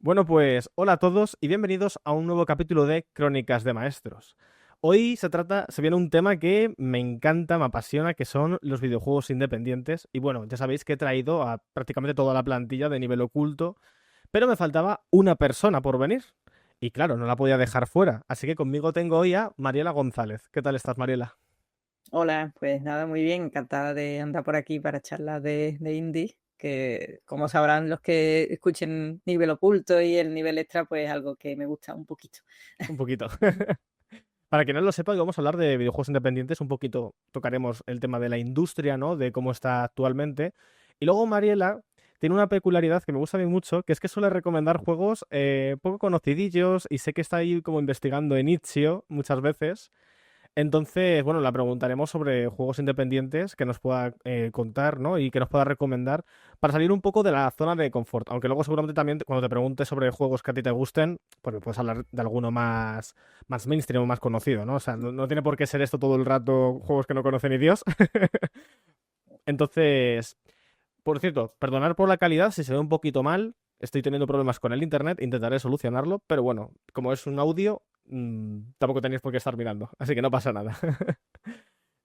Bueno, pues hola a todos y bienvenidos a un nuevo capítulo de Crónicas de Maestros. Hoy se viene un tema que me encanta, me apasiona, que son los videojuegos independientes. Y bueno, ya sabéis que he traído a prácticamente toda la plantilla de nivel oculto, pero me faltaba una persona por venir. Y claro, no la podía dejar fuera. Así que conmigo tengo hoy a Mariela González. ¿Qué tal estás, Mariela? Hola, pues nada, muy bien, encantada de andar por aquí para charlas de indie, que como sabrán los que escuchen nivel oculto y el nivel extra, pues algo que me gusta un poquito. Un poquito. Para quien no lo sepa, hoy vamos a hablar de videojuegos independientes, un poquito tocaremos el tema de la industria, ¿no? De cómo está actualmente. Y luego Mariela tiene una peculiaridad que me gusta a mí mucho, que es que suele recomendar juegos poco conocidillos y sé que está ahí como investigando en Itch.io muchas veces. Entonces, bueno, la preguntaremos sobre juegos independientes que nos pueda contar, ¿no? Y que nos pueda recomendar para salir un poco de la zona de confort. Aunque luego seguramente también cuando te pregunte sobre juegos que a ti te gusten, pues me puedes hablar de alguno más mainstream o más conocido, ¿no? O sea, no tiene por qué ser esto todo el rato juegos que no conoce ni Dios. Entonces, por cierto, perdonar por la calidad si se ve un poquito mal. Estoy teniendo problemas con el internet, intentaré solucionarlo, pero bueno, como es un audio, tampoco tenéis por qué estar mirando, así que no pasa nada.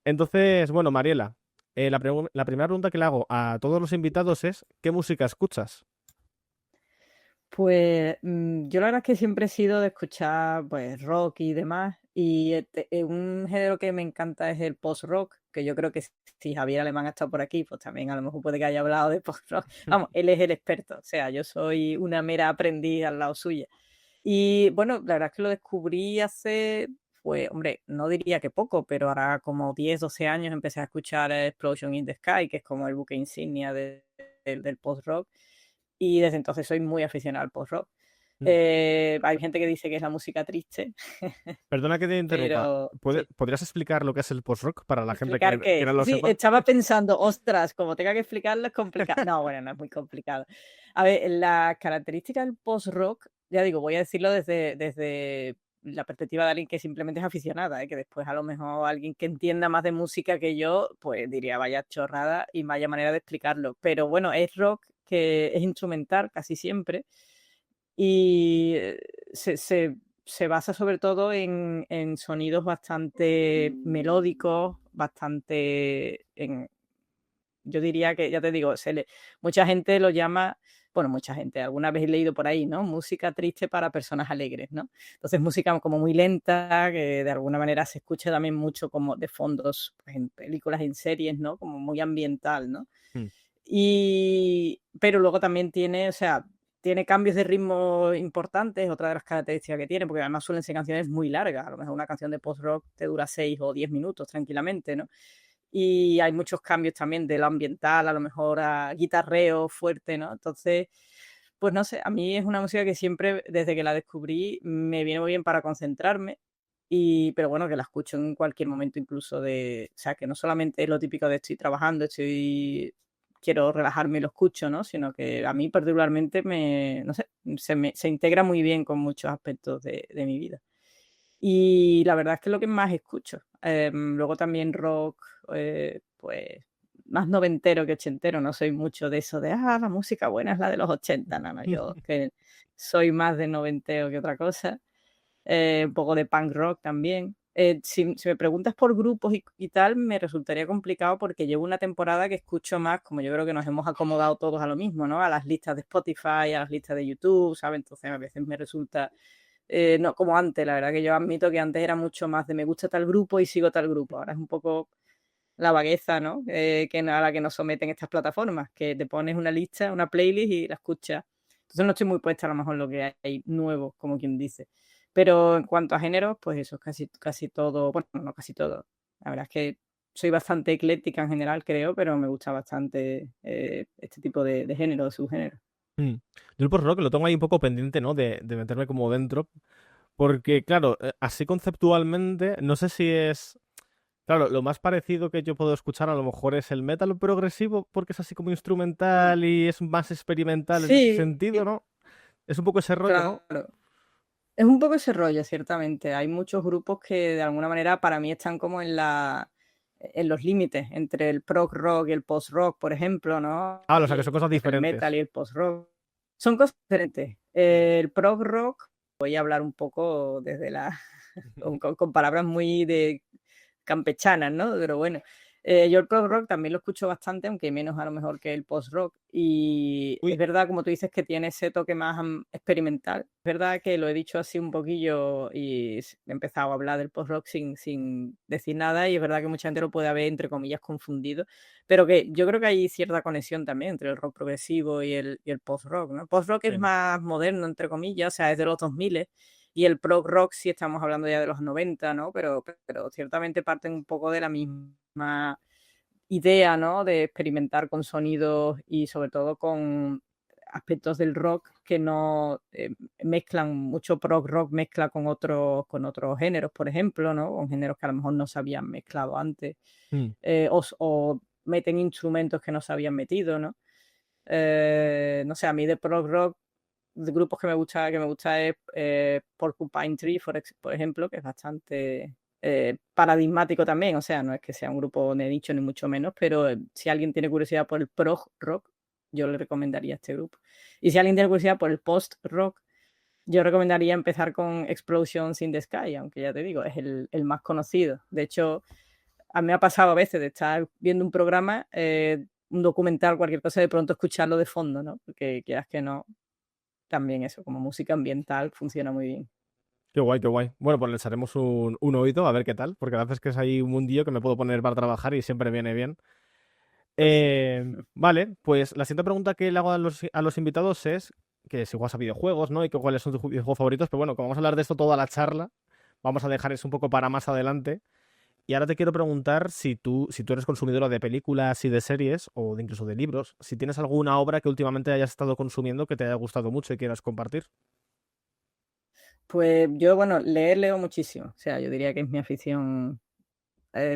Entonces, bueno, Mariela, la primera pregunta que le hago a todos los invitados es, ¿qué música escuchas? Pues yo la verdad es que siempre he sido de escuchar pues rock y demás, y un género que me encanta es el post-rock, que yo creo que si Javier Alemán ha estado por aquí, pues también a lo mejor puede que haya hablado de post-rock. Vamos, él es el experto, o sea, yo soy una mera aprendiz al lado suya. Y bueno, la verdad es que lo descubrí hace, pues, hombre, no diría que poco, pero ahora como 10 12 años empecé a escuchar Explosion in the Sky, que es como el buque insignia del post-rock, y desde entonces soy muy aficionado al post-rock. Mm. Hay gente que dice que es la música triste, Perdona que te interrumpa. pero sí. ¿Podrías explicar lo que es el post-rock para la gente ¿Explicar que qué? no lo Sí, sepa? estaba pensando, ostras, como tenga que explicarlo es complicado. No, bueno, no es muy complicado. A ver, la característica del post-rock, ya digo, voy a decirlo desde la perspectiva de alguien que simplemente es aficionada, ¿eh? Que después a lo mejor alguien que entienda más de música que yo, pues diría vaya chorrada y vaya manera de explicarlo. Pero bueno, es rock que es instrumental casi siempre y se, se- se basa sobre todo en sonidos bastante melódicos, yo diría que, ya te digo, mucha gente lo llama, bueno, mucha gente, alguna vez he leído por ahí, ¿no? Música triste para personas alegres, ¿no? Entonces, música como muy lenta, que de alguna manera se escucha también mucho como de fondos, pues, en películas, en series, ¿no? Como muy ambiental, ¿no? Mm. Pero luego también tiene, o sea, tiene cambios de ritmo importantes, otra de las características que tiene, porque además suelen ser canciones muy largas. A lo mejor una canción de post-rock te dura 6 o 10 minutos tranquilamente, ¿no? Y hay muchos cambios también de lo ambiental, a lo mejor a guitarreo fuerte, ¿no? Entonces, pues no sé, a mí es una música que siempre, desde que la descubrí, me viene muy bien para concentrarme. Pero bueno, que la escucho en cualquier momento, incluso o sea, que no solamente es lo típico de estoy trabajando, quiero relajarme y lo escucho, ¿no? Sino que a mí particularmente no sé, se integra muy bien con muchos aspectos de mi vida. Y la verdad es que es lo que más escucho. Luego también rock, pues más noventero que ochentero, no soy mucho de eso de, la música buena es la de los 80, no, no, yo que soy más de noventero que otra cosa. Un poco de punk rock también. Si me preguntas por grupos y tal, me resultaría complicado porque llevo una temporada que escucho más, como yo creo que nos hemos acomodado todos a lo mismo, ¿no? A las listas de Spotify, a las listas de YouTube, ¿sabes? Entonces a veces me resulta, no como antes, la verdad que yo admito que antes era mucho más de me gusta tal grupo y sigo tal grupo. Ahora es un poco la vagueza, ¿no? A la que nos someten estas plataformas, que te pones una lista, una playlist y la escuchas. Entonces no estoy muy puesta a lo mejor en lo que hay nuevo, como quien dice. Pero en cuanto a géneros, pues eso es casi todo, bueno, no casi todo. La verdad es que soy bastante ecléctica en general, creo, pero me gusta bastante este tipo de género, de subgénero. Mm. Yo el post-rock lo tengo ahí un poco pendiente, ¿no? De meterme como dentro. Porque, claro, así conceptualmente, no sé si es. Claro, lo más parecido que yo puedo escuchar a lo mejor es el metal progresivo, porque es así como instrumental y es más experimental en ese Sí, sentido, ¿no? Es un poco ese rollo, ¿no? claro. Es un poco ese rollo, ciertamente. Hay muchos grupos que de alguna manera para mí están como en los límites entre el prog rock y el post rock, por ejemplo, ¿no? Ah, o sea, que son Y cosas entre el metal diferentes. y el post rock. Son cosas diferentes. El prog rock, voy a hablar un poco desde la con palabras muy de campechanas, ¿no? Pero bueno, yo el prog rock también lo escucho bastante, aunque menos a lo mejor que el post rock. Y es Uy, verdad, como tú dices, que tiene ese toque más experimental. Es verdad que lo he dicho así un poquillo y he empezado a hablar del post rock sin decir nada, y es verdad que mucha gente lo puede haber, entre comillas, confundido. Pero que yo creo que hay cierta conexión también entre el rock progresivo y el post rock, ¿no? El post rock es sí. más moderno, entre comillas, o sea, es de los 2000, y el prog rock sí estamos hablando ya de los 90, ¿no? Pero ciertamente parten un poco de la misma idea, ¿no? De experimentar con sonidos y sobre todo con aspectos del rock que no mezclan mucho. Prog rock mezcla con otros géneros, por ejemplo, ¿no? Con géneros que a lo mejor no se habían mezclado antes, Mm. o meten instrumentos que no se habían metido, ¿no? No sé, a mí de prog rock, de grupos que me gusta es Porcupine Tree, por ejemplo, que es bastante paradigmático también. O sea, no es que sea un grupo de nicho ni mucho menos, pero si alguien tiene curiosidad por el prog rock, yo le recomendaría este grupo. Y si alguien tiene curiosidad por el post rock, yo recomendaría empezar con Explosions in the Sky, aunque ya te digo, es el más conocido. De hecho, a mí me ha pasado a veces de estar viendo un programa, un documental, cualquier cosa, de pronto escucharlo de fondo, ¿no? Porque quieras que no, también eso, como música ambiental, funciona muy bien. Qué guay, qué guay. Bueno, pues le echaremos un oído a ver qué tal, porque a veces que es ahí un mundillo que me puedo poner para trabajar y siempre viene bien. Pues sí. Vale, pues la siguiente pregunta que le hago a los invitados es que si juegas a videojuegos, ¿no? Y que cuáles son tus videojuegos favoritos, pero bueno, como vamos a hablar de esto toda la charla, vamos a dejar eso un poco para más adelante. Y ahora te quiero preguntar si tú eres consumidora de películas y de series, o de incluso de libros, si tienes alguna obra que últimamente hayas estado consumiendo que te haya gustado mucho y quieras compartir. Pues yo, bueno, leo muchísimo. O sea, yo diría que es mi afición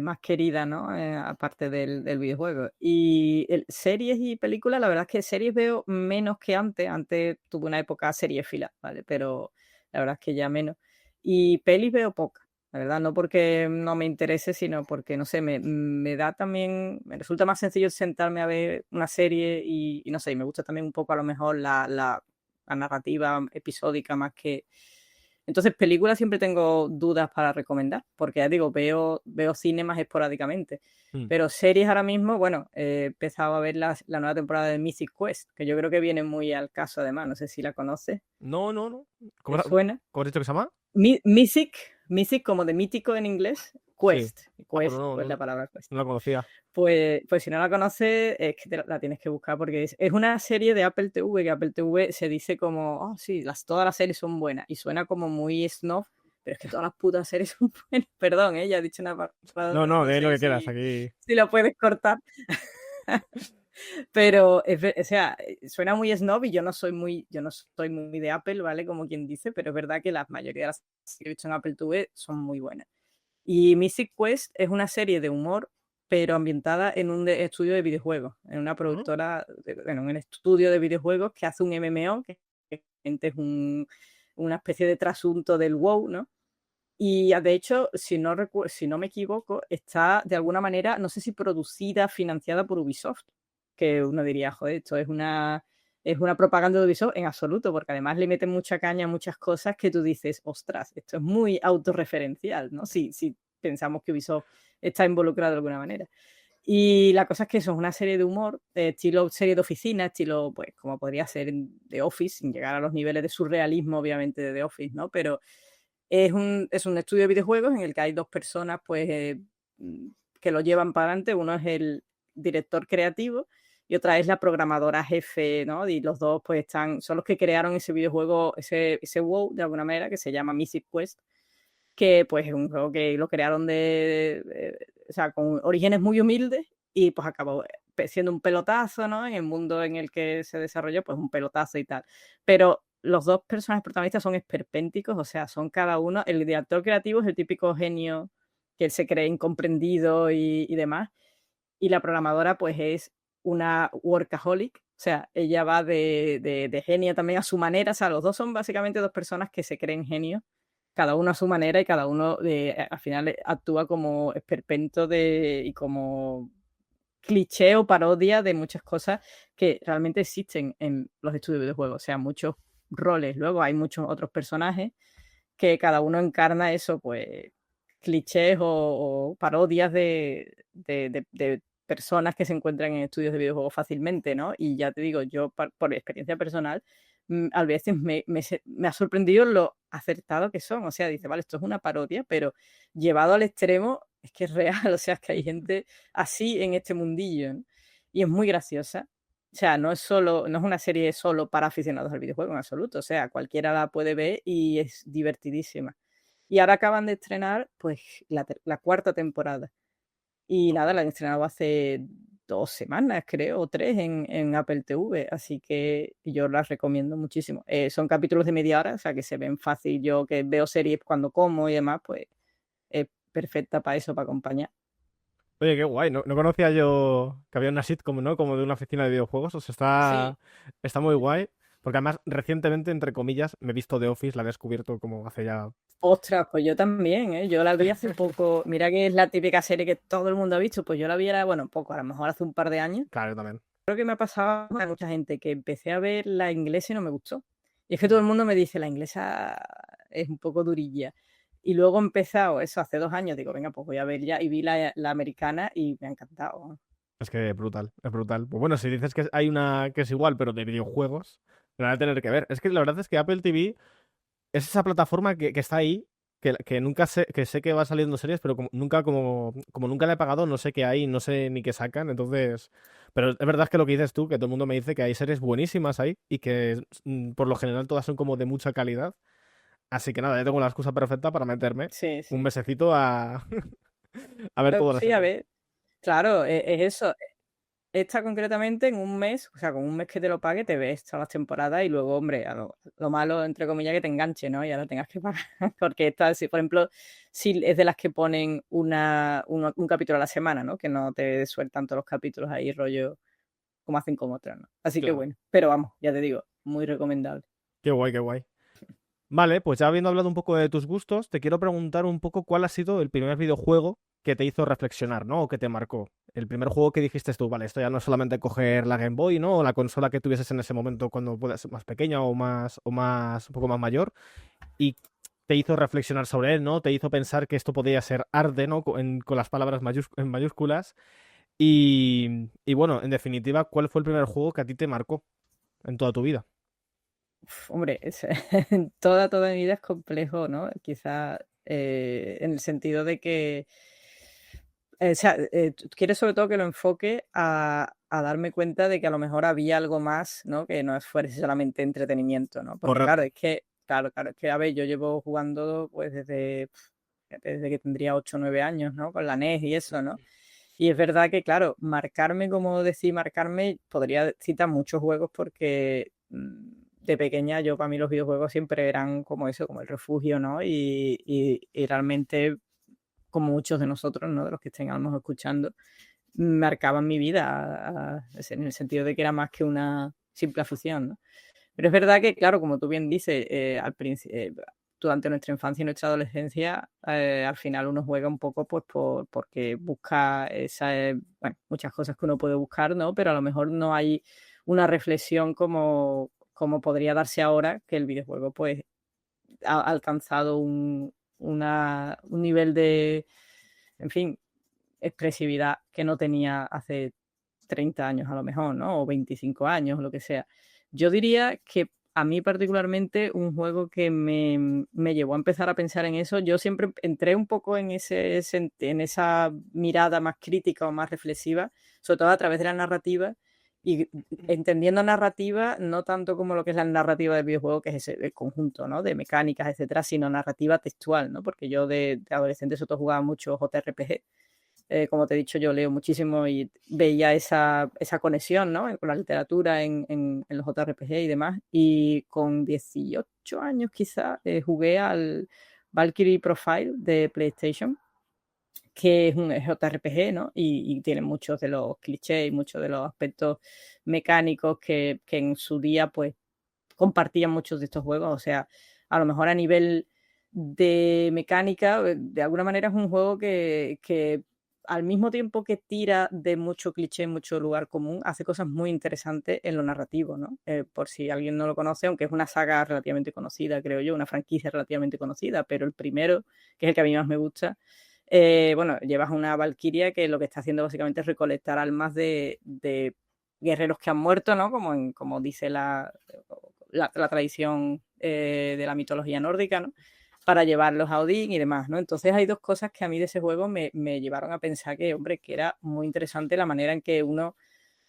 más querida, ¿no? Aparte del videojuego. Y series y películas, la verdad es que series veo menos que antes. Antes tuve una época seriéfila, ¿vale? Pero la verdad es que ya menos. Y pelis veo pocas, la verdad, no porque no me interese, sino porque, no sé, me da también, me resulta más sencillo sentarme a ver una serie y no sé, y me gusta también un poco a lo mejor la narrativa episódica más que... Entonces, películas siempre tengo dudas para recomendar, porque ya digo, veo cine más esporádicamente. Mm. Pero series ahora mismo, bueno, he empezado a ver la nueva temporada de Mythic Quest, que yo creo que viene muy al caso además, no sé si la conoces, No, no, no. ¿te ¿Cómo suena? has dicho que se llama? Mythic como de mítico en inglés, Sí. Quest, Ah, pues Quest, no, pues la no, palabra Quest. no la conocía. Pues si no la conoces, es que la tienes que buscar, porque es una serie de Apple TV, que Apple TV se dice como, oh, sí, todas las series son buenas, y suena como muy snob, pero es que todas las putas series son buenas. Perdón, ya he dicho una No, palabra, no, no de lo sé que quieras si, aquí. si la puedes cortar. Pero, o sea, suena muy snob y yo no soy muy de Apple, ¿vale? Como quien dice, pero es verdad que la mayoría de las series que he visto en Apple TV son muy buenas. Y Mythic Quest es una serie de humor, pero ambientada en un estudio de videojuegos, en una Ujú. productora, bueno, en un estudio de videojuegos que hace un MMO, que es una especie de trasunto del WoW, ¿no? Y de hecho, si no me equivoco, está de alguna manera, no sé si producida, financiada por Ubisoft, que uno diría, joder, esto es una propaganda de Ubisoft en absoluto, porque además le meten mucha caña a muchas cosas que tú dices, ostras, esto es muy autorreferencial, ¿no? Si pensamos que Ubisoft está involucrado de alguna manera. Y la cosa es que eso es una serie de humor, estilo serie de oficina, estilo, pues, como podría ser en The Office, sin llegar a los niveles de surrealismo, obviamente, de The Office, ¿no? Pero es un estudio de videojuegos en el que hay dos personas, pues, mm, que lo llevan para adelante. Uno es el director creativo y otra es la programadora jefe, ¿no? Y los dos, pues, son los que crearon ese videojuego, ese WoW, de alguna manera, que se llama Mythic Quest, que, pues, es un juego que lo crearon o sea, con orígenes muy humildes, y, pues, acabó siendo un pelotazo, ¿no? En el mundo en el que se desarrolló, pues, un pelotazo y tal. Pero los dos personajes protagonistas son esperpénticos, o sea, son cada uno. El director creativo es el típico genio que él se cree incomprendido y demás. Y la programadora, pues, es una workaholic, o sea, ella va de genia también a su manera. O sea, los dos son básicamente dos personas que se creen genios, cada uno a su manera, y cada uno al final actúa como esperpento y como cliché o parodia de muchas cosas que realmente existen en los estudios de videojuegos, o sea, muchos roles. Luego hay muchos otros personajes que cada uno encarna eso, pues clichés o parodias de personas que se encuentran en estudios de videojuegos fácilmente, ¿no? Y ya te digo, yo por experiencia personal, a veces me ha sorprendido lo acertado que son. O sea, dice, vale, esto es una parodia, pero llevado al extremo es que es real. O sea, es que hay gente así en este mundillo, ¿no? Y es muy graciosa. O sea, no es una serie solo para aficionados al videojuego en absoluto. O sea, cualquiera la puede ver y es divertidísima. Y ahora acaban de estrenar, pues, la cuarta temporada. Y nada, la han estrenado hace 2 semanas, creo, o 3 en Apple TV. Así que yo las recomiendo muchísimo. Son capítulos de media hora, o sea que se ven fácil. Yo que veo series cuando como y demás, pues es perfecta para eso, para acompañar. Oye, qué guay, no conocía yo que había una sitcom, ¿no? Como de una oficina de videojuegos, o sea, Sí. está muy guay, porque además recientemente, entre comillas, me he visto The Office, la he descubierto como hace ya... Ostras, pues yo también, ¿eh? Yo la vi hace poco. Mira que es la típica serie que todo el mundo ha visto. Pues yo la vi, bueno, poco, a lo mejor hace un par de años. Claro, yo también. Creo que me ha pasado a mucha gente que empecé a ver la inglesa y no me gustó. Y es que todo el mundo me dice, la inglesa es un poco durilla. Y luego he empezado eso hace 2 años, digo, venga, pues voy a ver ya. Y vi la americana y me ha encantado. Es que es brutal, es brutal. Pues bueno, si dices que hay una que es igual, pero de videojuegos, la voy a tener que ver. Es que la verdad es que Apple TV es esa plataforma que está ahí, que nunca sé, que sé que va saliendo series, pero como nunca la he pagado, no sé qué hay, no sé ni qué sacan, entonces... Pero es verdad que lo que dices tú, que todo el mundo me dice que hay series buenísimas ahí y que por lo general todas son como de mucha calidad. Así que nada, ya tengo la excusa perfecta para meterme Sí, un sí. mesecito a ver todas las Sí, a series. ver, claro, es eso. Esta concretamente en un mes, o sea, con un mes que te lo pague, te ves todas las temporadas y luego, hombre, a lo malo, entre comillas, que te enganche, ¿no? Y ahora tengas que pagar. Porque esta, si, por ejemplo, si es de las que ponen un capítulo a la semana, ¿no? Que no te sueltan todos los capítulos ahí, rollo, como hacen con otras, ¿no? Así que Claro. bueno, pero vamos, ya te digo, muy recomendable. Qué guay, qué guay. Vale, pues ya habiendo hablado un poco de tus gustos, te quiero preguntar un poco cuál ha sido el primer videojuego que te hizo reflexionar, ¿no? O que te marcó. El primer juego que dijiste tú, vale, esto ya no es solamente coger la Game Boy, ¿no? O la consola que tuvieses en ese momento cuando puedas ser más pequeña un poco más mayor, y te hizo reflexionar sobre él, ¿no? Te hizo pensar que esto podía ser arte, ¿no? Con las palabras en mayúsculas. Y bueno, en definitiva, ¿cuál fue el primer juego que a ti te marcó en toda tu vida? Hombre, toda mi vida es complejo, ¿no? Quizá en el sentido de que, o sea, quiero sobre todo que lo enfoque a darme cuenta de que a lo mejor había algo más, ¿no? Que no fuese solamente entretenimiento, ¿no? Porque claro, Correcto. es que, a ver, yo llevo jugando pues desde que tendría 8 o 9 años, ¿no? Con la NES y eso, ¿no? Y es verdad que, claro, marcarme, como decir, marcarme, podría citar muchos juegos porque de pequeña yo para mí los videojuegos siempre eran como eso, como el refugio, ¿no? Y realmente, como muchos de nosotros, ¿no? De los que estemos escuchando, marcaban mi vida en el sentido de que era más que una simple afición, ¿no? Pero es verdad que, claro, como tú bien dices, durante nuestra infancia y nuestra adolescencia, al final uno juega un poco pues porque busca bueno, muchas cosas que uno puede buscar, ¿no? Pero a lo mejor no hay una reflexión como podría darse ahora, que el videojuego pues ha alcanzado un nivel de, en fin, expresividad que no tenía hace 30 años a lo mejor, ¿no? O 25 años, o lo que sea. Yo diría que a mí particularmente un juego que me llevó a empezar a pensar en eso, yo siempre entré un poco en esa mirada más crítica o más reflexiva, sobre todo a través de la narrativa, y entendiendo narrativa no tanto como lo que es la narrativa del videojuego, que es el conjunto, ¿no? De mecánicas, etcétera, sino narrativa textual, ¿no? Porque yo de adolescente sobre todo jugaba mucho JRPG. Como te he dicho, yo leo muchísimo y veía esa conexión, ¿no? Con la literatura en los JRPG y demás. Y con 18 años quizá jugué al Valkyrie Profile de PlayStation, que es un JRPG, ¿no? Y tiene muchos de los clichés y muchos de los aspectos mecánicos que en su día pues compartían muchos de estos juegos. O sea, a lo mejor a nivel de mecánica, de alguna manera es un juego que al mismo tiempo que tira de mucho cliché, mucho lugar común, hace cosas muy interesantes en lo narrativo, ¿no? Por si alguien no lo conoce, aunque es una saga relativamente conocida, creo yo, una franquicia relativamente conocida, pero el primero, que es el que a mí más me gusta, bueno, llevas una valquiria que lo que está haciendo básicamente es recolectar almas de guerreros que han muerto, ¿no? Como dice la tradición de la mitología nórdica, ¿no? Para llevarlos a Odín y demás, ¿no? Entonces hay dos cosas que a mí de ese juego me llevaron a pensar que, hombre, que era muy interesante la manera en que uno, o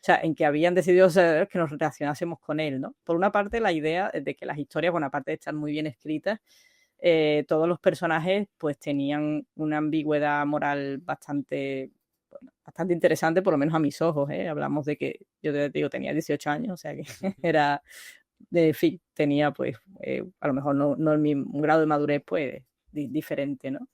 sea, en que habían decidido que nos relacionásemos con él, ¿no? Por una parte, la idea de que las historias, bueno, aparte de estar muy bien escritas, todos los personajes pues tenían una ambigüedad moral bastante, bueno, bastante interesante, por lo menos a mis ojos, ¿eh? Hablamos de que yo te digo, tenía 18 años, o sea que era de fin, tenía pues a lo mejor no en un grado de madurez pues diferente, ¿no?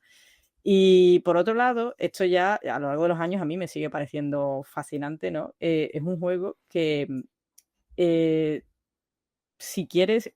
Y por otro lado, esto ya a lo largo de los años a mí me sigue pareciendo fascinante, ¿no? Es un juego que eh, si quieres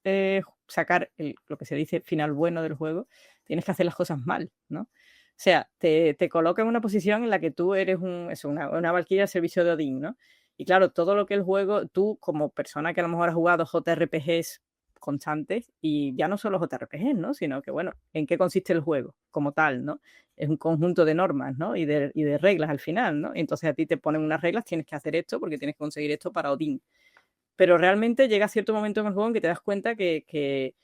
sacar lo que se dice final bueno del juego, tienes que hacer las cosas mal, ¿no? O sea, te coloca en una posición en la que tú eres una valquiria al servicio de Odín, ¿no? Y claro, todo lo que el juego, tú como persona que a lo mejor has jugado JRPGs constantes, y ya no solo JRPGs, ¿no? Sino que, bueno, ¿en qué consiste el juego como tal, ¿no? Es un conjunto de normas, ¿no? Y de reglas al final, ¿no? Entonces a ti te ponen unas reglas, tienes que hacer esto porque tienes que conseguir esto para Odín. Pero realmente llega cierto momento en el juego en que te das cuenta que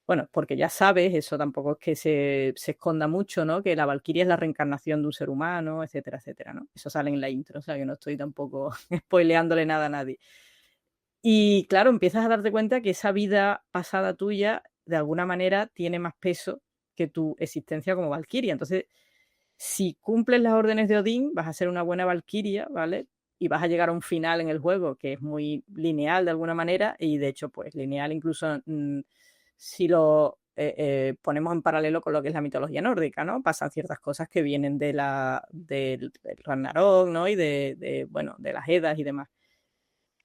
bueno, porque ya sabes, eso tampoco es que se esconda mucho, ¿no? Que la valquiria es la reencarnación de un ser humano, etcétera, etcétera, ¿no? Eso sale en la intro, o sea que no estoy tampoco spoileándole nada a nadie. Y claro, empiezas a darte cuenta que esa vida pasada tuya, de alguna manera, tiene más peso que tu existencia como valquiria. Entonces, si cumples las órdenes de Odín, vas a ser una buena valquiria, ¿vale? Y vas a llegar a un final en el juego que es muy lineal de alguna manera, y de hecho, pues lineal incluso si lo ponemos en paralelo con lo que es la mitología nórdica, ¿no? Pasan ciertas cosas que vienen del Ragnarok, ¿no? Y bueno, de las Edas y demás.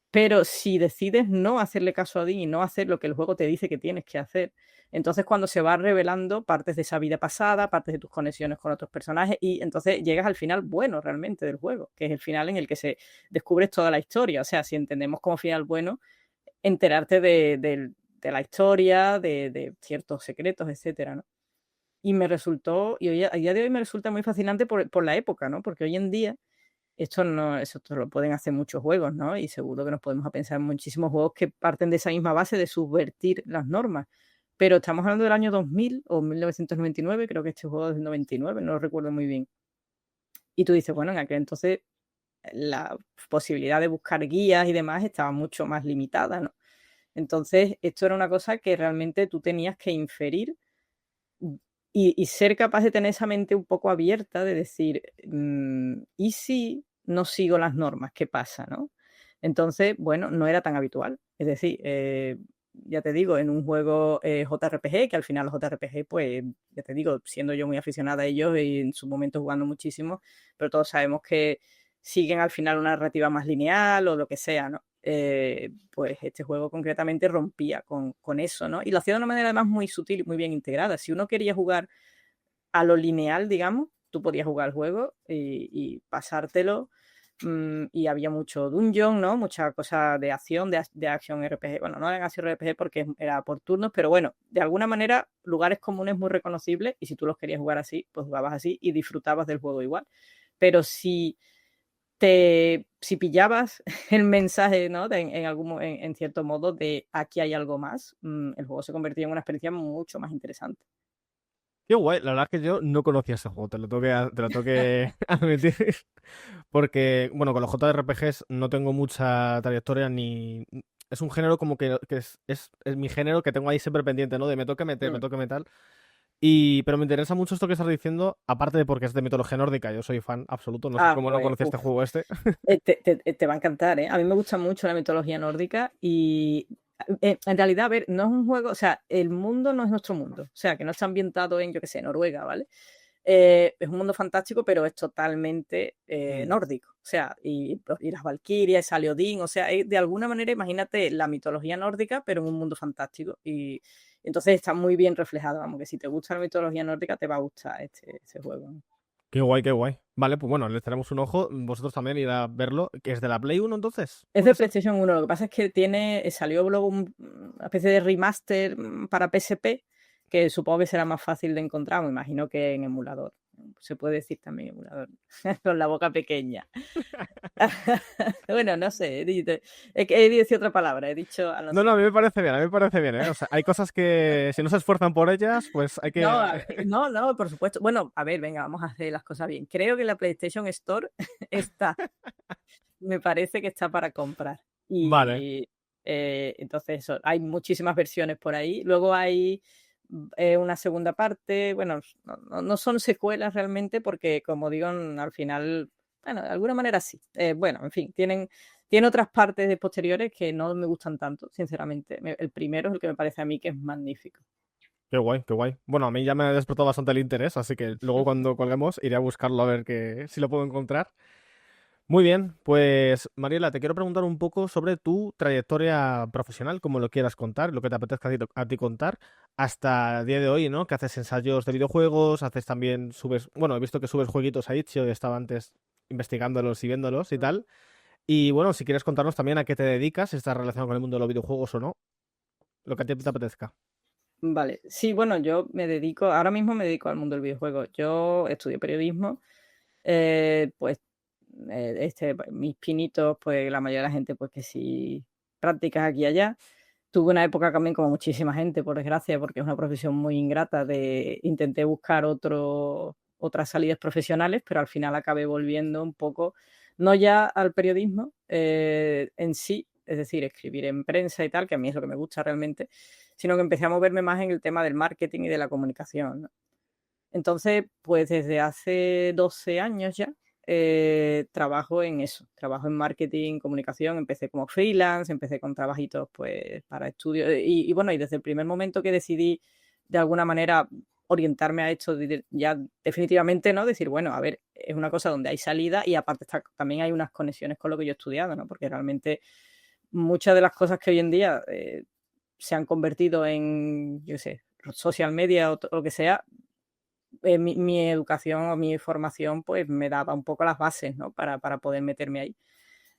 Pero si decides no hacerle caso a Odín y no hacer lo que el juego te dice que tienes que hacer, entonces cuando se va revelando partes de esa vida pasada, partes de tus conexiones con otros personajes, y entonces llegas al final bueno realmente del juego, que es el final en el que se descubres toda la historia. O sea, si entendemos como final bueno, enterarte de la historia, de ciertos secretos, etcétera, ¿no? Y me resultó, y a día de hoy me resulta muy fascinante por la época, ¿no? Porque hoy en día esto no, eso te lo pueden hacer muchos juegos, ¿no? Y seguro que nos podemos a pensar en muchísimos juegos que parten de esa misma base de subvertir las normas. Pero estamos hablando del año 2000 o 1999, creo que este juego es del 99, no lo recuerdo muy bien. Y tú dices, bueno, en aquel entonces la posibilidad de buscar guías y demás estaba mucho más limitada, ¿no? Entonces, esto era una cosa que realmente tú tenías que inferir y ser capaz de tener esa mente un poco abierta de decir, ¿y si no sigo las normas? ¿Qué pasa, no? Entonces, bueno, no era tan habitual. Es decir, ya te digo, en un juego JRPG, que al final los JRPG, pues, ya te digo, siendo yo muy aficionada a ellos y en su momento jugando muchísimo, pero todos sabemos que siguen al final una narrativa más lineal o lo que sea, ¿no? Pues este juego concretamente rompía con eso, ¿no? Y lo hacía de una manera además muy sutil y muy bien integrada. Si uno quería jugar a lo lineal, digamos, tú podías jugar el juego y pasártelo. Y había mucho dungeon, ¿no? Mucha cosa de acción, de acción RPG. Bueno, no era acción RPG porque era por turnos, pero bueno, de alguna manera, lugares comunes muy reconocibles, y si tú los querías jugar así, pues jugabas así y disfrutabas del juego igual. Pero si pillabas el mensaje, ¿no? En cierto modo, de aquí hay algo más, el juego se convertía en una experiencia mucho más interesante. Qué guay, la verdad es que yo no conocía ese juego, te lo tengo que admitir, porque, bueno, con los JRPGs no tengo mucha trayectoria ni... Es un género como que es mi género que tengo ahí siempre pendiente, ¿no? De me toque meter, me Mm. toque metal. Pero me interesa mucho esto que estás diciendo, aparte de porque es de mitología nórdica, yo soy fan absoluto, no sé Ah, cómo no pues, conocía este juego este. te va a encantar, ¿eh? A mí me gusta mucho la mitología nórdica y en realidad, a ver, no es un juego, o sea, el mundo no es nuestro mundo, o sea, que no está ambientado en, yo qué sé, Noruega, ¿vale? Es un mundo fantástico, pero es totalmente Mm. nórdico, o sea, y las valquirias, sale Odín, o sea, de alguna manera imagínate la mitología nórdica, pero en un mundo fantástico, y entonces está muy bien reflejado, vamos, que si te gusta la mitología nórdica te va a gustar este juego, ¿no? Qué guay, qué guay. Vale, pues bueno, le echaremos un ojo. Vosotros también ir a verlo. ¿Que es de la Play 1 entonces? Es ¿Puede de ser? PlayStation 1, lo que pasa es que salió luego una especie de remaster para PSP, que supongo que será más fácil de encontrar, me imagino que en emulador. Se puede decir también emulador, con la boca pequeña. Bueno, no sé, he dicho otra palabra, he dicho, no No, sé. no, a mí me parece bien, a mí me parece bien, ¿eh? O sea, hay cosas que si no se esfuerzan por ellas, pues hay No, que... no, no, por supuesto. Bueno, a ver, venga, vamos a hacer las cosas bien. Creo que la PlayStation Store está, me parece que está para comprar. Vale. Y entonces eso, hay muchísimas versiones por ahí. Luego hay una segunda parte. Bueno, no son secuelas realmente porque, como digo, al final, bueno, de alguna manera sí. Bueno, en fin, tiene otras partes de posteriores que no me gustan tanto, sinceramente. El primero es el que me parece a mí que es magnífico. Qué guay, qué guay. Bueno, a mí ya me ha despertado bastante el interés, así que luego cuando colguemos iré a buscarlo a ver si lo puedo encontrar. Muy bien, pues Mariela, te quiero preguntar un poco sobre tu trayectoria profesional, como lo quieras contar, lo que te apetezca a ti contar, hasta el día de hoy, ¿no? Que haces ensayos de videojuegos, haces también, subes, bueno, he visto que subes jueguitos a Itch.io, estaba antes investigándolos y viéndolos y tal. Y bueno, si quieres contarnos también a qué te dedicas, si estás relacionado con el mundo de los videojuegos o no, lo que a ti te apetezca. Vale, sí, bueno, ahora mismo me dedico al mundo del videojuego. Yo estudié periodismo, pues mis pinitos, pues la mayoría de la gente, pues que sí, prácticas aquí y allá. Tuve una época también como muchísima gente, por desgracia, porque es una profesión muy ingrata, intenté buscar otras salidas profesionales, pero al final acabé volviendo un poco, no ya al periodismo en sí, es decir, escribir en prensa y tal, que a mí es lo que me gusta realmente, sino que empecé a moverme más en el tema del marketing y de la comunicación, ¿no? Entonces, pues desde hace 12 años ya trabajo en eso, trabajo en marketing, comunicación, empecé como freelance, empecé con trabajitos pues para estudios y bueno, y desde el primer momento que decidí de alguna manera orientarme a esto ya definitivamente, ¿no? Decir, bueno, a ver, es una cosa donde hay salida y aparte también hay unas conexiones con lo que yo he estudiado, ¿no? Porque realmente muchas de las cosas que hoy en día se han convertido en, yo sé, social media o lo que sea, mi educación o mi formación pues me daba un poco las bases, ¿no? Para poder meterme ahí.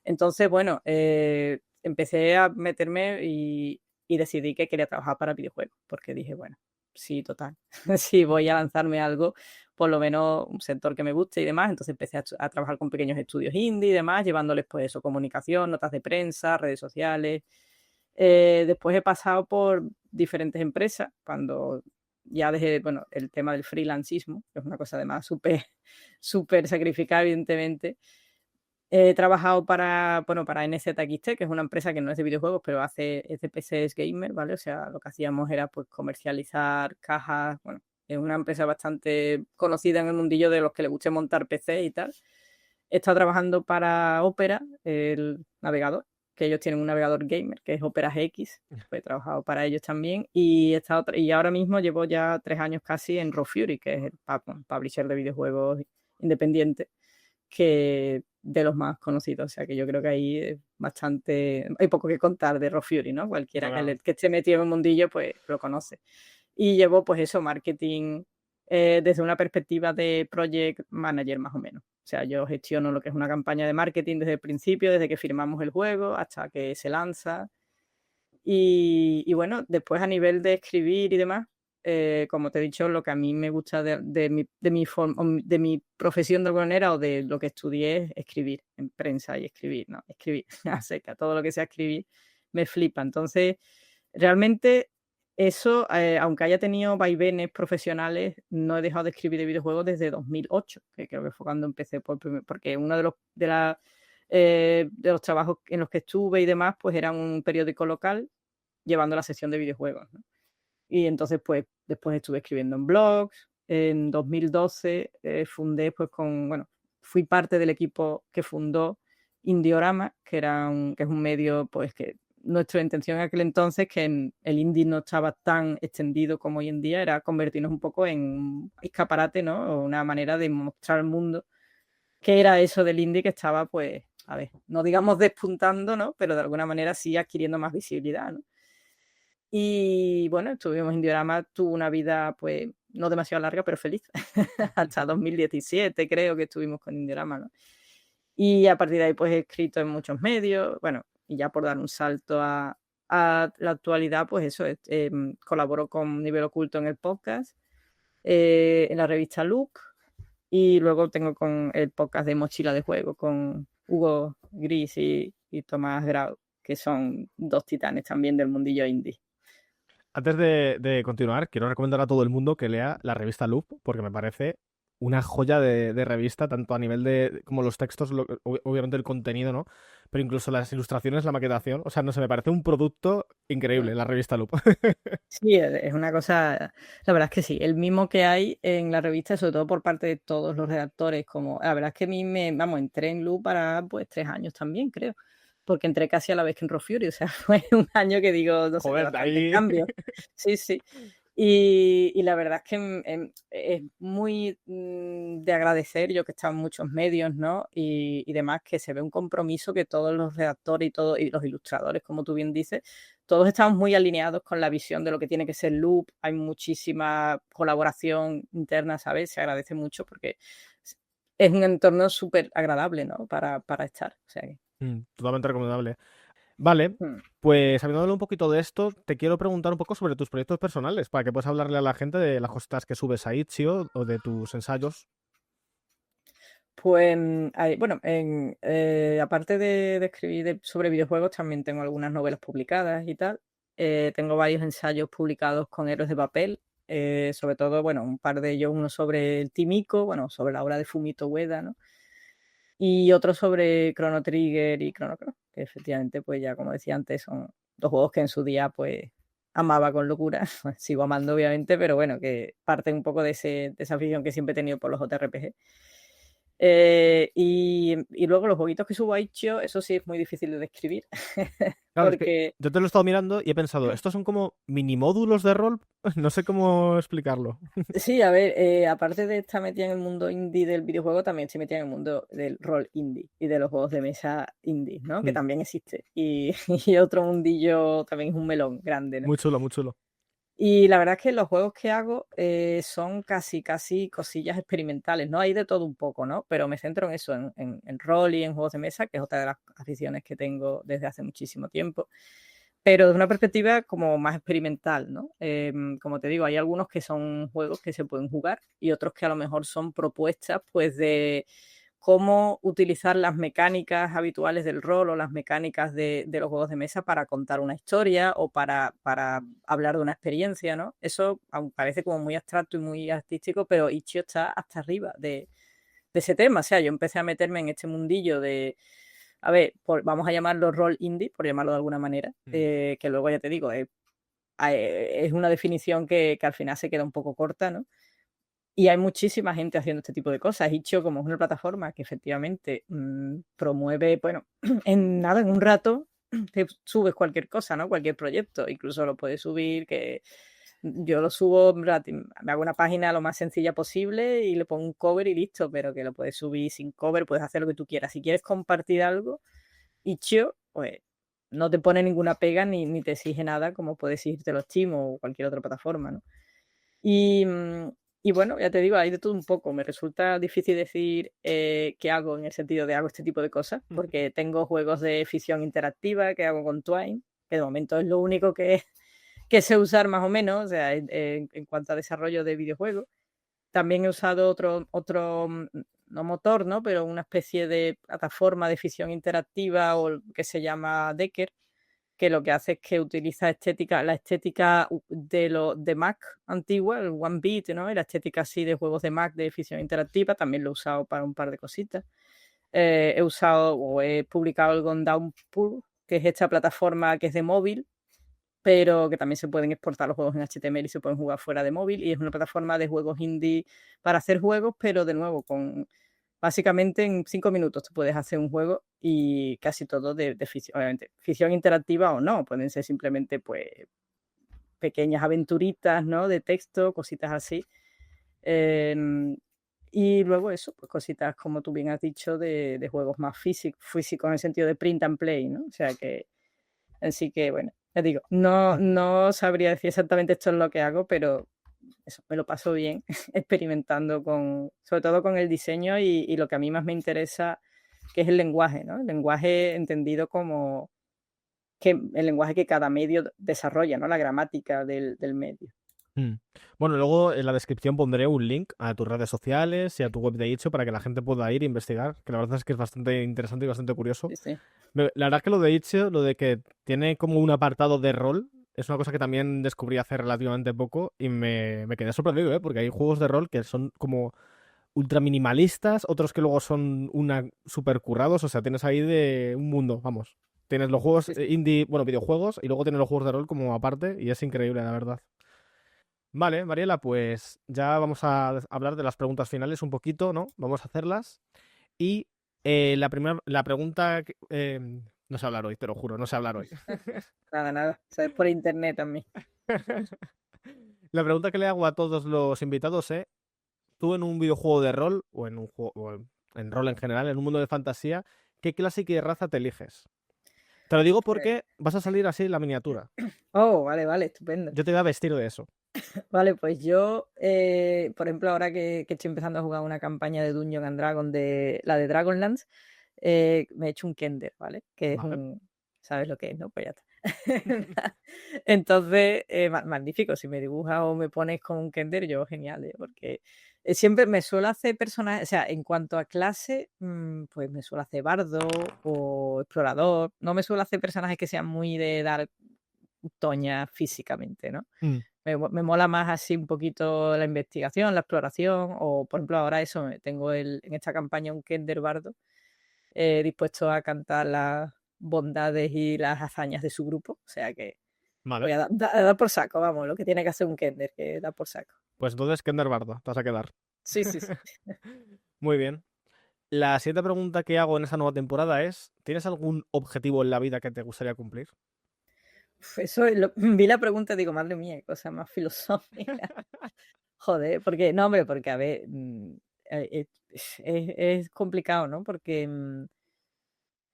Entonces, bueno, empecé a meterme y decidí que quería trabajar para videojuegos, porque dije, bueno, sí, total, si voy a lanzarme algo, por lo menos un sector que me guste y demás. Entonces empecé a trabajar con pequeños estudios indie y demás, llevándoles pues eso, comunicación, notas de prensa, redes sociales. Después he pasado por diferentes empresas, cuando ya dejé, bueno, el tema del freelancismo, que es una cosa además súper, súper sacrificada, evidentemente. He trabajado bueno, para NZXT, que es una empresa que no es de videojuegos, pero es de PCs gamer, ¿vale? O sea, lo que hacíamos era pues comercializar cajas, bueno, es una empresa bastante conocida en el mundillo de los que les guste montar PC y tal. He estado trabajando para Opera, el navegador, que ellos tienen un navegador gamer, que es Opera GX, pues he trabajado para ellos también, y ahora mismo llevo ya 3 años casi en Raw Fury, que es el publisher de videojuegos independiente, que de los más conocidos. O sea que yo creo que ahí es bastante. Hay poco que contar de Raw Fury, ¿no? No, Cualquiera claro. que esté metido en el mundillo, pues lo conoce. Y llevo, pues eso, marketing desde una perspectiva de project manager, más o menos. O sea, yo gestiono lo que es una campaña de marketing desde el principio, desde que firmamos el juego hasta que se lanza. Y bueno, después a nivel de escribir y demás, como te he dicho, lo que a mí me gusta de mi profesión de alguna manera o de lo que estudié es escribir en prensa y escribir, ¿no? Escribir a seca, todo lo que sea escribir me flipa. Entonces, realmente eso, aunque haya tenido vaivenes profesionales, no he dejado de escribir de videojuegos desde 2008, que creo que fue cuando empecé porque uno de los trabajos en los que estuve y demás, pues era un periódico local llevando la sección de videojuegos, ¿no? Y entonces, pues, después estuve escribiendo en blogs. En 2012 fundé, pues, bueno, fui parte del equipo que fundó Indiorama, que es un medio, pues, que nuestra intención en aquel entonces, que el indie no estaba tan extendido como hoy en día, era convertirnos un poco en un escaparate, ¿no? O una manera de mostrar al mundo qué era eso del indie que estaba, pues, a ver, no digamos despuntando, ¿no? Pero de alguna manera sí adquiriendo más visibilidad, ¿no? Y bueno, estuvimos en Diorama, tuvo una vida, pues, no demasiado larga, pero feliz, hasta 2017 creo que estuvimos con Indiorama, ¿no? Y a partir de ahí pues he escrito en muchos medios, bueno, y ya por dar un salto a la actualidad, pues eso, colaboro con Nivel Oculto en el podcast, en la revista Look, y luego tengo con el podcast de Mochila de Juego con Hugo Gris y Tomás Grau, que son dos titanes también del mundillo indie. Antes de continuar, quiero recomendar a todo el mundo que lea la revista Loop, porque me parece una joya de revista, tanto a nivel de como los textos, obviamente el contenido, ¿no? Pero incluso las ilustraciones, la maquetación. O sea, no sé, me parece un producto increíble la revista Loop. Sí, es una cosa, la verdad es que sí, el mismo que hay en la revista, sobre todo por parte de todos los redactores, como la verdad es que a mí entré en Loop para pues 3 años también, creo, porque entré casi a la vez que en Raw Fury, o sea, fue un año que digo, no sé, de Joder, de bastante ahí. cambio. Sí, sí. Y la verdad es que es muy de agradecer, yo que he estado en muchos medios, ¿no? Y demás, que se ve un compromiso que todos los redactores y los ilustradores, como tú bien dices, todos estamos muy alineados con la visión de lo que tiene que ser Loop. Hay muchísima colaboración interna, ¿sabes? Se agradece mucho porque es un entorno súper agradable, ¿no? Para estar. O sea que, Totalmente recomendable. Vale, mm. pues sabiendo un poquito de esto, te quiero preguntar un poco sobre tus proyectos personales, para que puedas hablarle a la gente de las cositas que subes a Itch.io o de tus ensayos. Pues, bueno, aparte de escribir sobre videojuegos, también tengo algunas novelas publicadas y tal. Tengo varios ensayos publicados con Héroes de Papel, sobre todo, bueno, un par de ellos, uno sobre el Tímico, bueno, sobre la obra de Fumito Ueda, ¿no? Y otro sobre Chrono Trigger y Chrono Cross, que efectivamente, pues ya como decía antes, son dos juegos que en su día, pues, amaba con locura. Sigo amando, obviamente, pero bueno, que parten un poco de esa afición que siempre he tenido por los JRPG. Y luego los jueguitos que subo a Itch.io, eso sí es muy difícil de describir, Claro, es que porque yo te lo he estado mirando y he pensado, estos son como mini módulos de rol, no sé cómo explicarlo. sí, a ver, aparte de estar metida en el mundo indie del videojuego, también estoy metida en el mundo del rol indie y de los juegos de mesa indie, ¿no? Que Mm, también existe. Y, y otro mundillo también es un melón grande, ¿no? Muy chulo, muy chulo. Y la verdad es que los juegos que hago son casi cosillas experimentales, ¿no? Hay de todo un poco, ¿no? Pero me centro en eso, en rol y en juegos de mesa, que es otra de las aficiones que tengo desde hace muchísimo tiempo, pero desde una perspectiva como más experimental, ¿no? Como te digo, hay algunos que son juegos que se pueden jugar y otros que a lo mejor son propuestas, pues, de cómo utilizar las mecánicas habituales del rol o las mecánicas de los juegos de mesa para contar una historia o para hablar de una experiencia, ¿no? Eso, aunque parece como muy abstracto y muy artístico, pero Itch.io está hasta arriba de ese tema. O sea, yo empecé a meterme en este mundillo de, a ver, vamos a llamarlo rol indie, por llamarlo de alguna manera, que luego ya te digo, es una definición que al final se queda un poco corta, ¿no? Y hay muchísima gente haciendo este tipo de cosas. Itch.io, como es una plataforma que efectivamente promueve, bueno, en nada, en un rato, te subes cualquier cosa, ¿no? Cualquier proyecto. Incluso lo puedes subir, que yo lo subo, me hago una página lo más sencilla posible y le pongo un cover y listo, pero que lo puedes subir sin cover, puedes hacer lo que tú quieras. Si quieres compartir algo, Itch.io, pues no te pone ninguna pega ni te exige nada, como puede exigirte los Steam o cualquier otra plataforma, ¿no? Y, y bueno, ya te digo, hay de todo un poco. Me resulta difícil decir qué hago en el sentido de hago este tipo de cosas, porque tengo juegos de ficción interactiva que hago con Twine, que de momento es lo único que sé usar más o menos, o sea, en cuanto a desarrollo de videojuegos. También he usado otro no motor, ¿no? Pero una especie de plataforma de ficción interactiva o que se llama Decker, que lo que hace es que utiliza la estética de Mac antigua, el One Bit, ¿no? Y la estética así de juegos de Mac de ficción interactiva, también lo he usado para un par de cositas. He usado o he publicado el Gone Downpour, que es esta plataforma que es de móvil, pero que también se pueden exportar los juegos en HTML y se pueden jugar fuera de móvil, y es una plataforma de juegos indie para hacer juegos, pero de nuevo, básicamente en 5 minutos tú puedes hacer un juego y casi todo de ficción, obviamente, ficción interactiva o no, pueden ser simplemente pues pequeñas aventuritas, ¿no? De texto, cositas así. Y luego eso, pues cositas como tú bien has dicho de juegos más físicos en el sentido de print and play, ¿no? O sea que, así que bueno, ya digo, no sabría decir exactamente esto es lo que hago, pero eso, me lo paso bien experimentando sobre todo con el diseño y lo que a mí más me interesa, que es el lenguaje, ¿no? El lenguaje entendido como el lenguaje que cada medio desarrolla, ¿no? La gramática del medio. Mm. Bueno, luego en la descripción pondré un link a tus redes sociales y a tu web de Itch.io para que la gente pueda ir e investigar, que la verdad es que es bastante interesante y bastante curioso. Sí, sí. La verdad es que lo de Itch.io, lo de que tiene como un apartado de rol, es una cosa que también descubrí hace relativamente poco y me quedé sorprendido, ¿eh? Porque hay juegos de rol que son como ultra minimalistas, otros que luego son una super currados, o sea, tienes ahí de un mundo, vamos. Tienes los juegos Sí, sí. indie, bueno, videojuegos, y luego tienes los juegos de rol como aparte, y es increíble, la verdad. Vale, Mariela, pues ya vamos a hablar de las preguntas finales un poquito, ¿no? Vamos a hacerlas. Y la pregunta no sé hablar hoy, te lo juro, no sé hablar hoy. Nada, nada. Sabes por internet también. La pregunta que le hago a todos los invitados es, tú en un videojuego de rol, o en un juego, en rol en general, en un mundo de fantasía, ¿qué clase y qué raza te eliges? Te lo digo porque vas a salir así en la miniatura. Oh, vale, vale, estupendo. Yo te voy a vestir de eso. Vale, pues yo, por ejemplo, ahora que estoy empezando a jugar una campaña de Dungeon and Dragon, la de Dragonlance, me he hecho un Kender, ¿vale? Que es Vale. ¿sabes lo que es, no? Pues ya está. Entonces, magnífico, si me dibujas o me pones con un Kender, yo genial, porque siempre me suelo hacer personajes, o sea, en cuanto a clase, pues me suelo hacer bardo o explorador, no me suelo hacer personajes que sean muy de dar toña físicamente, ¿no? Mm, Me mola más así un poquito la investigación, la exploración, o por ejemplo ahora eso, tengo en esta campaña un Kender bardo dispuesto a cantar las bondades y las hazañas de su grupo, o sea que vale. voy a dar por saco, vamos, lo que tiene que hacer un Kender, que da por saco. Pues entonces, Kender Bardo, te vas a quedar. Sí, sí, sí. Muy bien. La siguiente pregunta que hago en esta nueva temporada es, ¿tienes algún objetivo en la vida que te gustaría cumplir? Vi la pregunta y digo, madre mía, qué cosa más filosófica. Joder, porque, no, hombre, porque a ver, es complicado, ¿no? Porque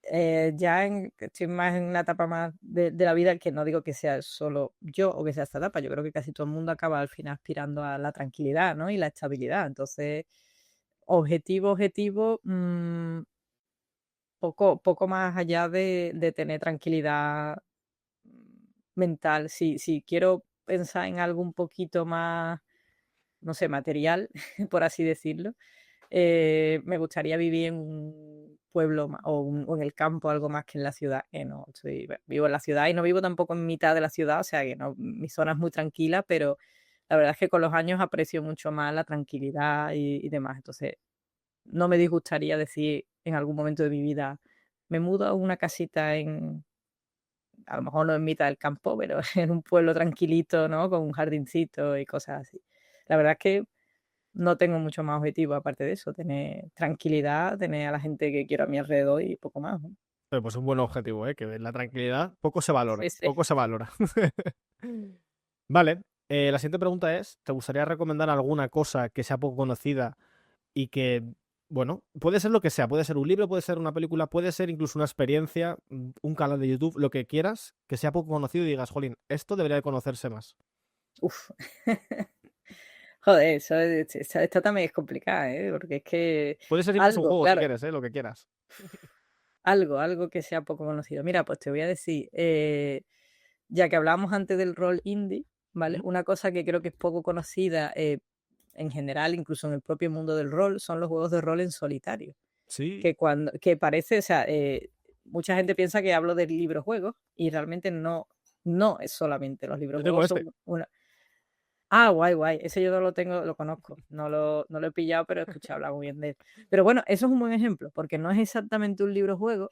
que estoy más en una etapa más de la vida, que no digo que sea solo yo o que sea esta etapa, yo creo que casi todo el mundo acaba al final aspirando a la tranquilidad, ¿no? Y la estabilidad. Entonces, objetivo, poco más allá de tener tranquilidad mental. Si quiero pensar en algo un poquito más, no sé, material, por así decirlo, me gustaría vivir en un pueblo o en el campo algo más que en la ciudad, que no vivo en la ciudad y no vivo tampoco en mitad de la ciudad, o sea que no, mi zona es muy tranquila, pero la verdad es que con los años aprecio mucho más la tranquilidad y demás. Entonces, no me disgustaría decir en algún momento de mi vida, me mudo a una casita a lo mejor no en mitad del campo, pero en un pueblo tranquilito, ¿no? Con un jardincito y cosas así. La verdad es que no tengo mucho más objetivo aparte de eso, tener tranquilidad, tener a la gente que quiero a mi alrededor y poco más, ¿no? Pero pues un buen objetivo, ¿eh? Que la tranquilidad poco se valora, Sí, sí. poco se valora. Vale, la siguiente pregunta es, ¿te gustaría recomendar alguna cosa que sea poco conocida y que, bueno, puede ser lo que sea, puede ser un libro, puede ser una película, puede ser incluso una experiencia, un canal de YouTube, lo que quieras, que sea poco conocido y digas, jolín, esto debería de conocerse más? Uf. Joder, esta también es complicada, ¿eh? Porque es que Puede ser incluso un algo, juego si claro, quieres, lo que quieras. algo que sea poco conocido. Mira, pues te voy a decir, ya que hablábamos antes del rol indie, ¿vale? ¿Mm? Una cosa que creo que es poco conocida en general, incluso en el propio mundo del rol, son los juegos de rol en solitario. Sí, Que parece, o sea, mucha gente piensa que hablo de libros juegos y realmente no es solamente los libros yo tengo juegos, este. son una... Ah, guay, guay. Ese yo no lo tengo, lo conozco. No lo he pillado, pero he escuchado hablar muy bien de él. Pero bueno, eso es un buen ejemplo, porque no es exactamente un libro juego,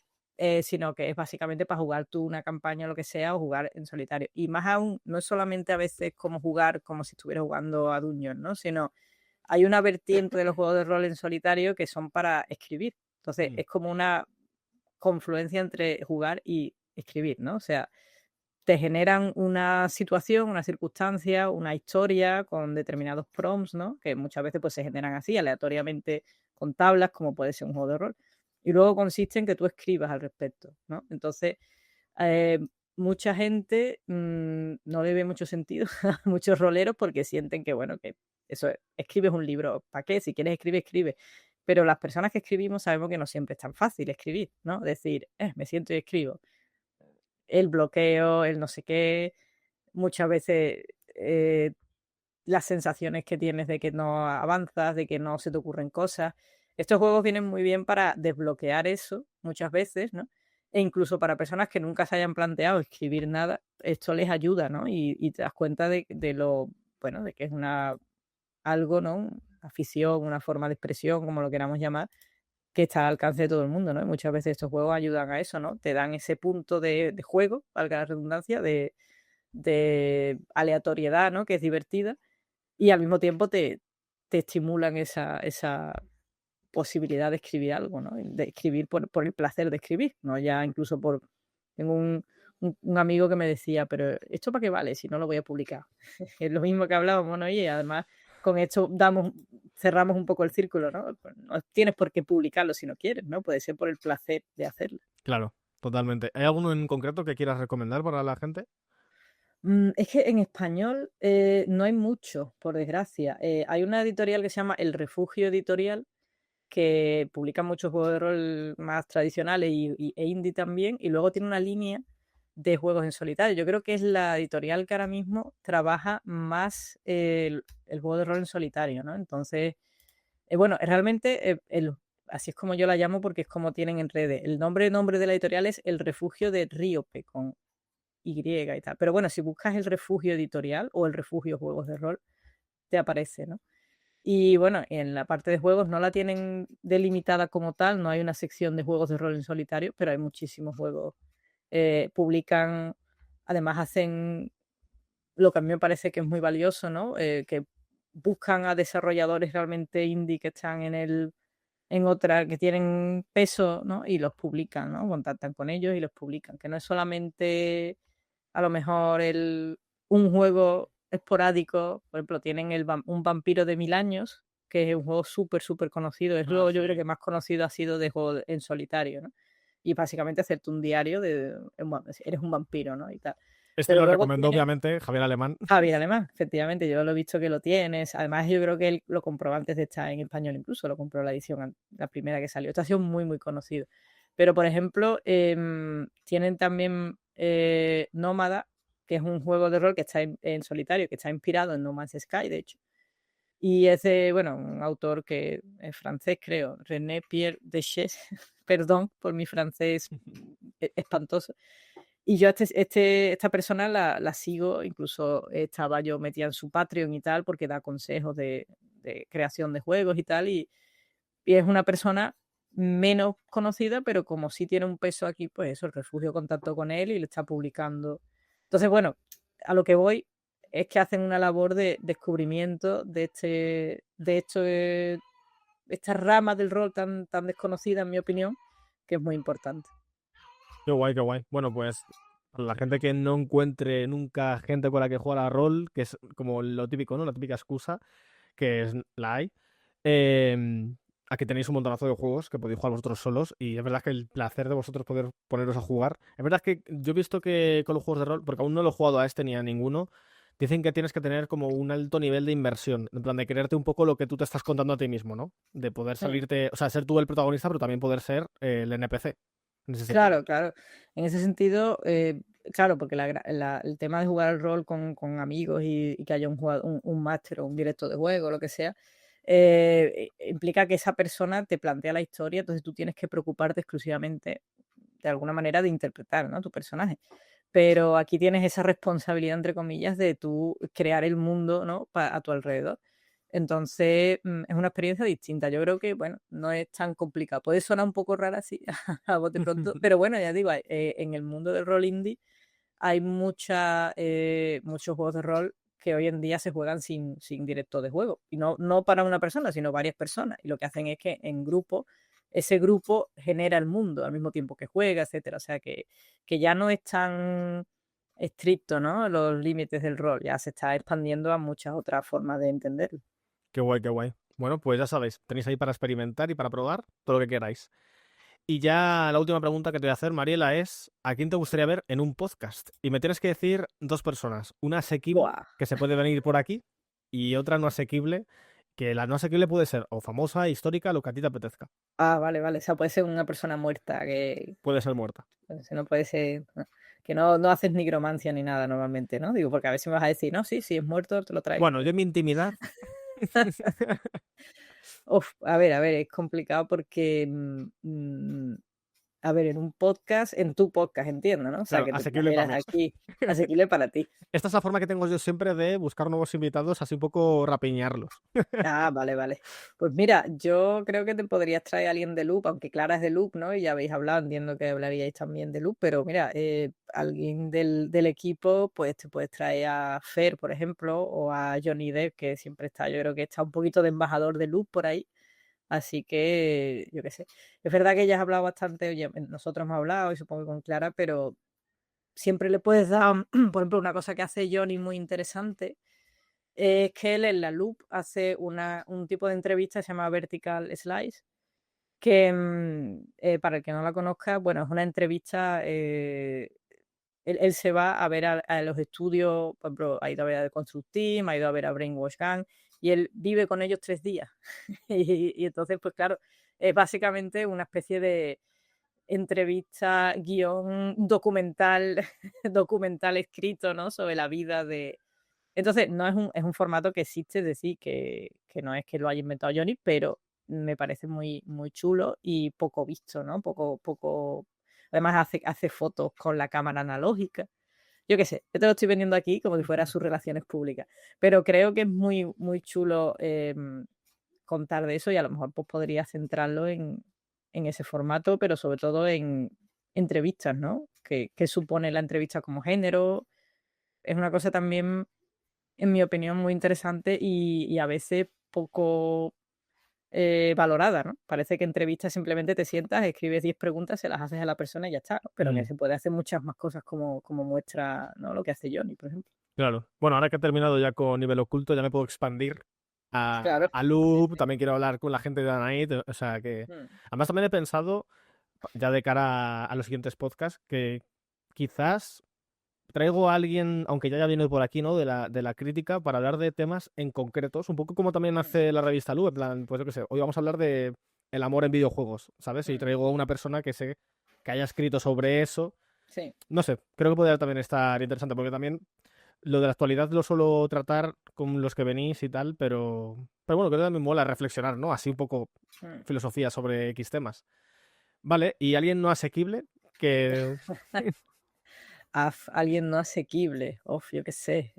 sino que es básicamente para jugar tú una campaña o lo que sea, o jugar en solitario. Y más aún, no es solamente a veces como jugar como si estuviera jugando a Dungeon, ¿no? Sino hay una vertiente de los juegos de rol en solitario que son para escribir. Entonces, Mm, es como una confluencia entre jugar y escribir, ¿no? O sea, te generan una situación, una circunstancia, una historia con determinados prompts, ¿no? Que muchas veces pues se generan así, aleatoriamente con tablas, como puede ser un juego de rol. Y luego consiste en que tú escribas al respecto, ¿no? Entonces, eh, mucha gente no le ve mucho sentido a muchos roleros porque sienten que, bueno, que eso, escribes un libro, ¿para qué? Si quieres escribir, escribe. Pero las personas que escribimos sabemos que no siempre es tan fácil escribir, ¿no? Decir, me siento y escribo. El bloqueo, el no sé qué, muchas veces las sensaciones que tienes de que no avanzas, de que no se te ocurren cosas. Estos juegos vienen muy bien para desbloquear eso muchas veces, ¿no? E incluso para personas que nunca se hayan planteado escribir nada, esto les ayuda, ¿no? Y te das cuenta de lo, bueno, de que es algo, ¿no? Una afición, una forma de expresión, como lo queramos llamar, que está al alcance de todo el mundo, ¿no? Y muchas veces estos juegos ayudan a eso, ¿no? Te dan ese punto de juego, valga la redundancia, de aleatoriedad, ¿no? Que es divertida y al mismo tiempo te estimulan esa posibilidad de escribir algo, ¿no? De escribir por el placer de escribir, no ya incluso por... Tengo un amigo que me decía, pero ¿esto para qué vale si no lo voy a publicar? Es lo mismo que hablábamos, ¿no? Y además con esto cerramos un poco el círculo, ¿no? Pues no tienes por qué publicarlo si no quieres, ¿no? Puede ser por el placer de hacerlo. Claro, totalmente. ¿Hay alguno en concreto que quieras recomendar para la gente? Es que en español no hay mucho, por desgracia. Hay una editorial que se llama El Refugio Editorial, que publica muchos juegos de rol más tradicionales e indie también, y luego tiene una línea de juegos en solitario. Yo creo que es la editorial que ahora mismo trabaja más el juego de rol en solitario, ¿no? Entonces, bueno, realmente así es como yo la llamo porque es como tienen en redes. El nombre de la editorial es El Refugio de Ríope, con Y y tal. Pero bueno, si buscas el refugio editorial o el refugio juegos de rol, te aparece, ¿no? Y bueno, en la parte de juegos no la tienen delimitada como tal, no hay una sección de juegos de rol en solitario, pero hay muchísimos juegos. Publican, además hacen lo que a mí me parece que es muy valioso, ¿no? Que buscan a desarrolladores realmente indie que están en otra, que tienen peso, ¿no? Y los publican, ¿no? Contactan con ellos y los publican, que no es solamente a lo mejor un juego esporádico, por ejemplo, tienen un vampiro de 1000 años, que es un juego súper, súper conocido, es luego yo creo que más conocido ha sido de juego en solitario, ¿no? Y básicamente hacerte un diario eres un vampiro, ¿no? Y tal. Este Pero lo luego recomendó tiene obviamente Javier Alemán. Javier Alemán, efectivamente, yo lo he visto que lo tienes. Además, yo creo que él lo compró antes de estar en español, incluso lo compró la edición, la primera que salió. Esto ha sido muy, muy conocido. Pero, por ejemplo, tienen también Nómada, que es un juego de rol que está en solitario, que está inspirado en No Man's Sky, de hecho. Y es de, bueno, un autor que es francés, creo, René Pierre Deschênes, perdón por mi francés espantoso. Y yo esta persona la sigo, incluso estaba yo metida en su Patreon y tal, porque da consejos de creación de juegos y tal, y es una persona menos conocida, pero como sí tiene un peso aquí, pues eso, el refugio contactó con él y le está publicando. Entonces, bueno, a lo que voy es que hacen una labor de descubrimiento de esta rama del rol tan, tan desconocida, en mi opinión, que es muy importante. Qué guay, qué guay. Bueno, pues para la gente que no encuentre nunca gente con la que jugar a rol, que es como lo típico, ¿no? La típica excusa, que es la hay. Aquí tenéis un montonazo de juegos que podéis jugar vosotros solos y es verdad que el placer de vosotros poder poneros a jugar. Es verdad que yo he visto que con los juegos de rol, porque aún no lo he jugado a este ni a ninguno, dicen que tienes que tener como un alto nivel de inversión, en plan de creerte un poco lo que tú te estás contando a ti mismo, ¿no? De poder salirte, o sea, ser tú el protagonista, pero también poder ser el NPC, en ese sentido. Claro, claro. En ese sentido, claro, porque el tema de jugar al rol con amigos y que haya un máster o un directo de juego, lo que sea, implica que esa persona te plantea la historia, entonces tú tienes que preocuparte exclusivamente, de alguna manera, de interpretar, ¿no? Tu personaje. Pero aquí tienes esa responsabilidad, entre comillas, de tú crear el mundo, ¿no? A tu alrededor. Entonces, es una experiencia distinta. Yo creo que, bueno, no es tan complicado. Puede sonar un poco rara así, a bote pronto, pero bueno, ya digo, en el mundo del rol indie hay muchos juegos de rol que hoy en día se juegan sin directo de juego. Y no para una persona, sino varias personas. Y lo que hacen es que en grupo, ese grupo genera el mundo al mismo tiempo que juega, etcétera. O sea que ya no es tan estricto, ¿no? Los límites del rol. Ya se está expandiendo a muchas otras formas de entenderlo. Qué guay, qué guay. Bueno, pues ya sabéis, tenéis ahí para experimentar y para probar todo lo que queráis. Y ya la última pregunta que te voy a hacer, Mariela, es ¿a quién te gustaría ver en un podcast? Y me tienes que decir dos personas. Una asequible, Buah. que se puede venir por aquí, y otra no asequible, que la no asequible puede ser o famosa, histórica, lo que a ti te apetezca. Ah, vale, vale. O sea, puede ser una persona muerta, que Puede ser muerta. pues, no puede ser. Que no haces nigromancia ni nada normalmente, ¿no? Digo, porque a veces me vas a decir, no, sí, si es muerto, te lo traigo. Bueno, yo en mi intimidad. Uf, a ver, es complicado porque, a ver, en tu podcast, entiendo, ¿no? O sea, Claro, que te asequible para trajeras mí. aquí, asequible para ti. Esta es la forma que tengo yo siempre de buscar nuevos invitados, así un poco rapiñarlos. Ah, vale, vale. Pues mira, yo creo que te podrías traer a alguien de Loop, aunque Clara es de Loop, ¿no? Y ya habéis hablado, entiendo que hablaríais también de Loop, pero mira, alguien del equipo, pues te puedes traer a Fer, por ejemplo, o a Johnny Depp, que siempre está, yo creo que está un poquito de embajador de Loop por ahí. Así que, yo qué sé. Es verdad que ella has hablado bastante, oye, nosotros hemos hablado y supongo que con Clara, pero siempre le puedes dar, por ejemplo, una cosa que hace Johnny muy interesante es que él en la Loop hace un tipo de entrevista que se llama Vertical Slice, que para el que no la conozca, bueno, es una entrevista, él se va a ver a los estudios, por ejemplo, ha ido a ver a The Construct Team, ha ido a ver a Brainwash Gang, y él vive con ellos 3 días. Y entonces, pues claro, es básicamente una especie de entrevista, guión documental, documental escrito, ¿no? Sobre la vida de, entonces, no es un formato que existe, es decir, que no es que lo haya inventado Johnny, pero me parece muy, muy chulo y poco visto, ¿no? Poco. Además, hace fotos con la cámara analógica. Yo qué sé, yo te lo estoy vendiendo aquí como si fuera sus relaciones públicas. Pero creo que es muy, muy chulo contar de eso y a lo mejor pues, podría centrarlo en ese formato, pero sobre todo en entrevistas, ¿no? ¿Qué supone la entrevista como género? Es una cosa también, en mi opinión, muy interesante y a veces poco valorada, ¿no? Parece que entrevistas simplemente te sientas, escribes 10 preguntas, se las haces a la persona y ya está, ¿no? Pero que Mm, se puede hacer muchas más cosas como muestra, ¿no? Lo que hace Johnny, por ejemplo. claro. Bueno, ahora que he terminado ya con nivel oculto, ya me puedo expandir Claro. a Sí, Loop. sí. También quiero hablar con la gente de Anait. O sea que. Mm, Además, también he pensado, ya de cara a los siguientes podcasts, que quizás traigo a alguien, aunque ya haya venido por aquí, ¿no? De la crítica, para hablar de temas en concretos, un poco como también mm, hace la revista Loop, en plan, pues yo qué sé, hoy vamos a hablar de el amor en videojuegos, ¿sabes? Y mm. traigo a una persona que sé que haya escrito sobre eso. Sí. No sé, creo que podría también estar interesante, porque también lo de la actualidad lo suelo tratar con los que venís y tal, pero bueno, creo que también mola reflexionar, ¿no? Así un poco Mm. filosofía sobre X temas. Vale, y alguien no asequible que... Alguien no asequible, uf, yo qué sé.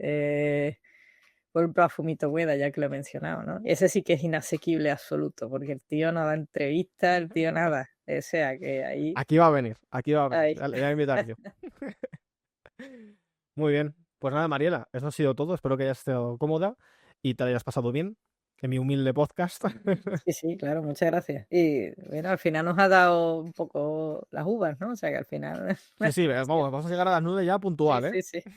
Por ejemplo, a Fumito Ueda, ya que lo he mencionado, ¿no? Ese sí que es inasequible absoluto, porque el tío no da entrevistas, el tío nada. O sea, que ahí, Aquí va a venir, aquí va a venir. ahí. Le voy a invitar yo. Muy bien. Pues nada, Mariela, eso ha sido todo. Espero que hayas estado cómoda y te hayas pasado bien en mi humilde podcast. Sí, sí, claro, muchas gracias. Y bueno, al final nos ha dado un poco las uvas, ¿no? O sea, que al final. Sí, sí, Sí, vamos a llegar a las 9 ya sí, puntual, ¿eh? sí, sí.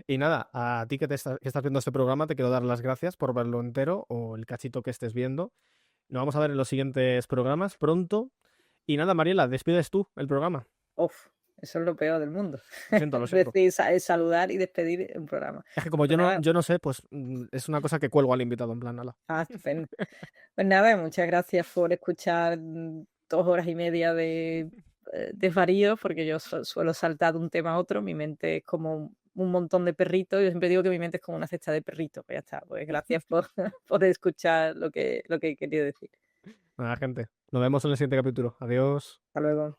Y nada, a ti que estás viendo este programa, te quiero dar las gracias por verlo entero o el cachito que estés viendo. Nos vamos a ver en los siguientes programas pronto. Y nada, Mariela, despides tú el programa. Uf, eso es lo peor del mundo. Lo siento, lo Es siento. decir, saludar y despedir un programa. Es que como Pues nada, yo no sé, pues es una cosa que cuelgo al invitado, en plan, ala. estupendo. Pues nada, muchas gracias por escuchar 2 horas y media de desvaríos, porque yo suelo saltar de un tema a otro. Mi mente es como un montón de perritos. Yo siempre digo que mi mente es como una cesta de perritos. Pues ya está. Pues gracias por, por escuchar lo que he querido decir. Nada, gente. Nos vemos en el siguiente capítulo. Adiós. Hasta luego.